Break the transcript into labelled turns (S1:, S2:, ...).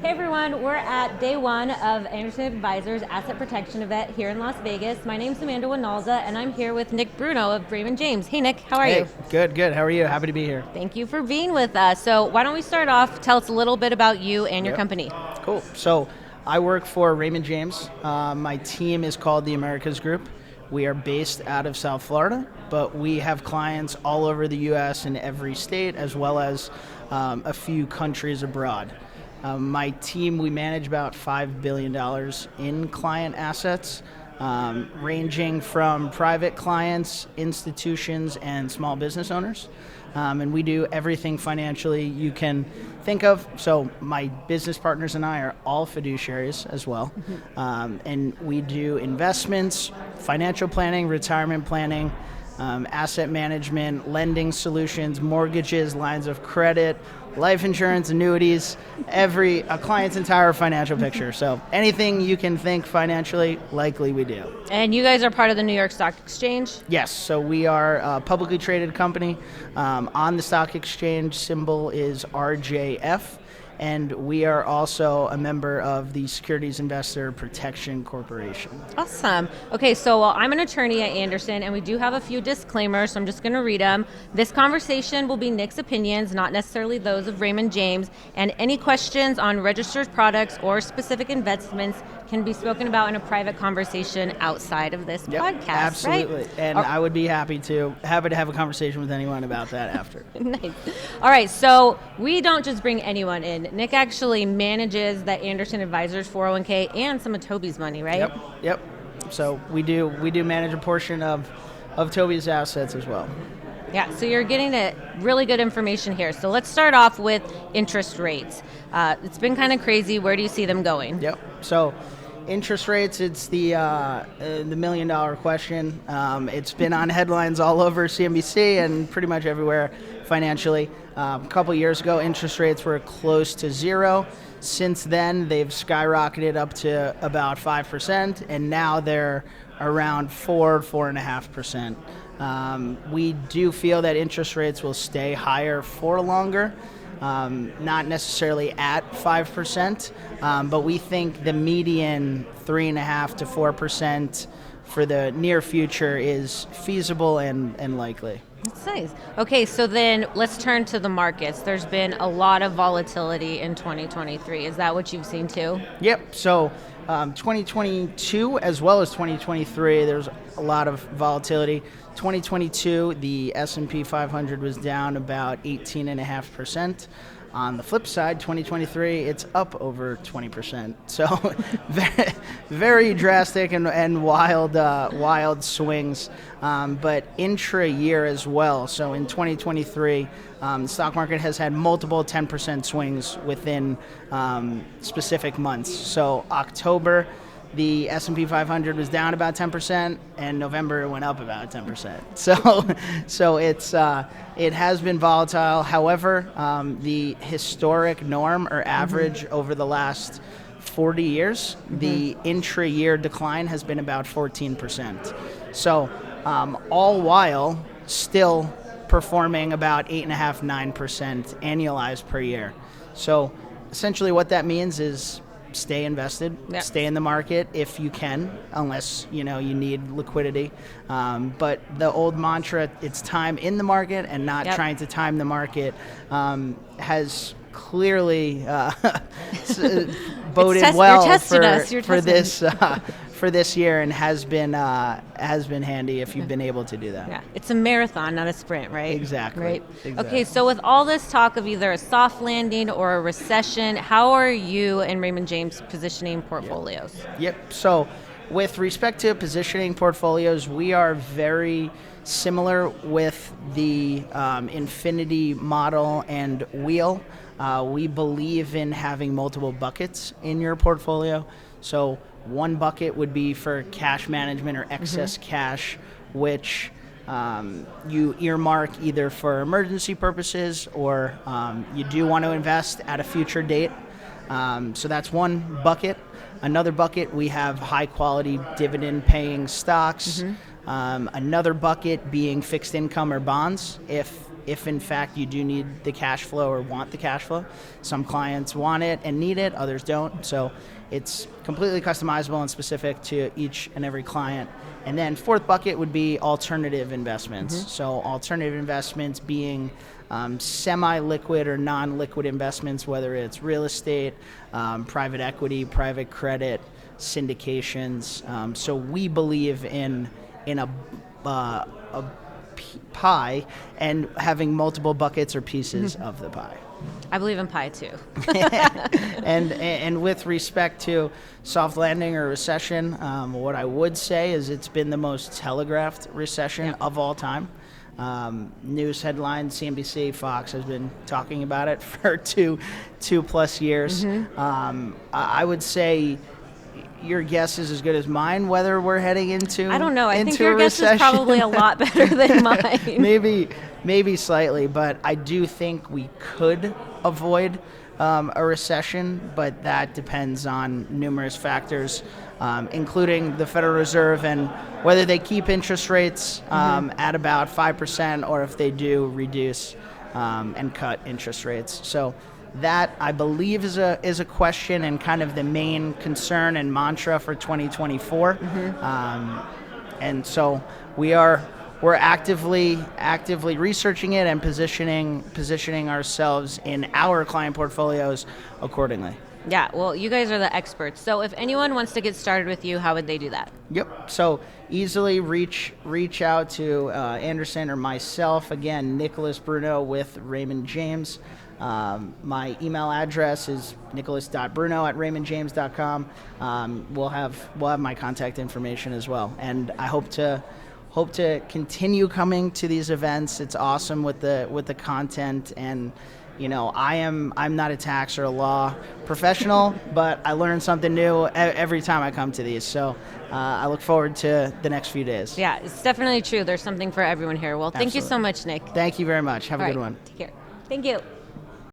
S1: Hey everyone, we're at day one of Anderson Advisors Asset Protection event here in Las Vegas. My name's Amanda Winalza and I'm here with Nick Bruno of Raymond James. Hey Nick, how are you?
S2: Good. How are you? Happy to be here.
S1: Thank you for being with us. So why don't we start off, tell us a little bit about you and your company.
S2: Cool. So I work for Raymond James. My team is called the Americas Group. We are based out of South Florida, but we have clients all over the U.S. in every state, as well as a few countries abroad. My team, we manage about $5 billion in client assets, ranging from private clients, institutions, and small business owners. And we do everything financially you can think of. So my business partners and I are all fiduciaries as well. And we do investments, financial planning, retirement planning, asset management, lending solutions, mortgages, lines of credit, life insurance, annuities, a client's entire financial picture. So anything you can think financially, likely we do.
S1: And you guys are part of the New York Stock Exchange?
S2: Yes, so we are a publicly traded company on the stock exchange. Symbol is RJF. And we are also a member of the Securities Investor Protection Corporation.
S1: Awesome. Okay, so I'm an attorney at Anderson, and we do have a few disclaimers, so I'm just going to read them. This conversation will be Nick's opinions, not necessarily those of Raymond James, and any questions on registered products or specific investments can be spoken about in a private conversation outside of this podcast,
S2: absolutely.
S1: Right?
S2: And I would be happy to have a conversation with anyone about that after.
S1: Nice. All right, so we don't just bring anyone in. Nick actually manages the Anderson Advisors 401k and some of Toby's money, right?
S2: Yep. So we do manage a portion of Toby's assets as well.
S1: Yeah, so you're getting really good information here. So let's start off with interest rates. It's been kind of crazy. Where do you see them going?
S2: Yep. So interest rates, it's the $1 million question. It's been on headlines all over CNBC and pretty much everywhere financially. A couple years ago, interest rates were close to zero. Since then, they've skyrocketed up to about 5%, and now they're around 4.5%. We do feel that interest rates will stay higher for longer. Not necessarily at 5%, but we think the median 3.5% to 4% for the near future is feasible and likely.
S1: That's nice. Okay, so then let's turn to the markets. There's been a lot of volatility in 2023. Is that what you've seen too?
S2: Yep. So 2022 as well as 2023, there's a lot of volatility. 2022, the S&P 500 was down about 18.5%. On the flip side, 2023, it's up over 20%. So very, very drastic and wild swings, but intra-year as well. So in 2023, the stock market has had multiple 10% swings within specific months. So October, the S&P 500 was down about 10%, and November it went up about 10%. So it has been volatile. However, the historic norm or average over the last 40 years, the intra-year decline has been about 14%. So all while still performing about 8.5-9% annualized per year. So essentially what that means is stay invested, stay in the market if you can, unless you need liquidity. But the old mantra, it's time in the market and not trying to time the market, has clearly boded well for this year, and has been handy if you've been able to do that.
S1: Yeah, it's a marathon, not a sprint, right?
S2: Exactly.
S1: Right.
S2: Exactly.
S1: Okay, so with all this talk of either a soft landing or a recession, how are you and Raymond James positioning portfolios?
S2: Yep. So with respect to positioning portfolios, we are very similar with the infinity model and wheel. We believe in having multiple buckets in your portfolio. So one bucket would be for cash management or excess cash, which you earmark either for emergency purposes or you do want to invest at a future date. So that's one bucket. Another bucket, we have high quality dividend paying stocks. Another bucket being fixed income or bonds. If if in fact you do need the cash flow or want the cash flow. Some clients want it and need it, others don't. So it's completely customizable and specific to each and every client. And then fourth bucket would be alternative investments. So alternative investments being semi-liquid or non-liquid investments, whether it's real estate, private equity, private credit, syndications. So we believe in a pie and having multiple buckets or pieces of the pie.
S1: I believe in pie too.
S2: And with respect to soft landing or recession, what I would say is it's been the most telegraphed recession of all time. News headlines, CNBC, Fox has been talking about it for two plus years. I would say your guess is as good as mine whether we're heading into
S1: I don't know. I think
S2: a
S1: your guess
S2: recession.
S1: is probably a lot better than mine.
S2: maybe slightly, but I do think we could avoid a recession, but that depends on numerous factors, including the Federal Reserve and whether they keep interest rates at about 5% or if they do reduce and cut interest rates. So that, I believe, is a question and kind of the main concern and mantra for 2024. And so we're actively researching it and positioning ourselves in our client portfolios accordingly.
S1: Yeah, well, you guys are the experts. So if anyone wants to get started with you, how would they do that?
S2: Yep. So easily reach out to Anderson or myself. Again, Nicholas Bruno with Raymond James. My email address is nicholas.bruno@raymondjames.com. We'll have my contact information as well. And I hope to continue coming to these events. It's awesome with the content, and I'm not a tax or a law professional, but I learn something new every time I come to these. So I look forward to the next few days.
S1: Yeah, it's definitely true. There's something for everyone here. Well, thank you so much, Nick.
S2: Thank you very much. Have a good
S1: All right,
S2: one.
S1: take care. Thank you.